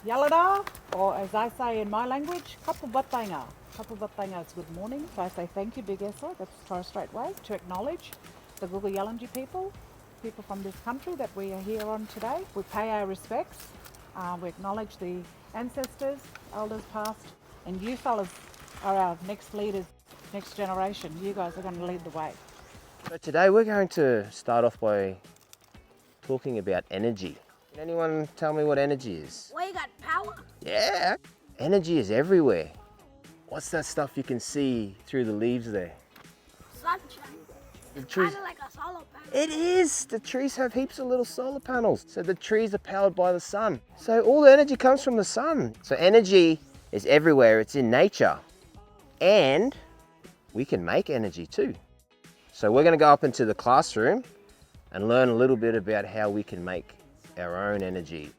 Yalada, or as I say in my language, kapubatanga. Kapubatanga is good morning. So I say thank you, Big Esa, that's Torres Strait Way, to acknowledge the Gugu Yalanji people from this country that we are here on today. We pay our respects. We acknowledge the ancestors, elders past, and you fellas are our next leaders, next generation. You guys are going to lead the way. So today we're going to start off by talking about energy. Can anyone tell me what energy is? Well, you got power. Yeah. Energy is everywhere. What's that stuff you can see through the leaves there? Sunshine. The It's trees. kind of like a solar panel. It is! The trees have heaps of little solar panels. So the trees are powered by the sun. So all the energy comes from the sun. So energy is everywhere, it's in nature. And we can make energy too. So we're going to go up into the classroom and learn a little bit about how we can make our own energy.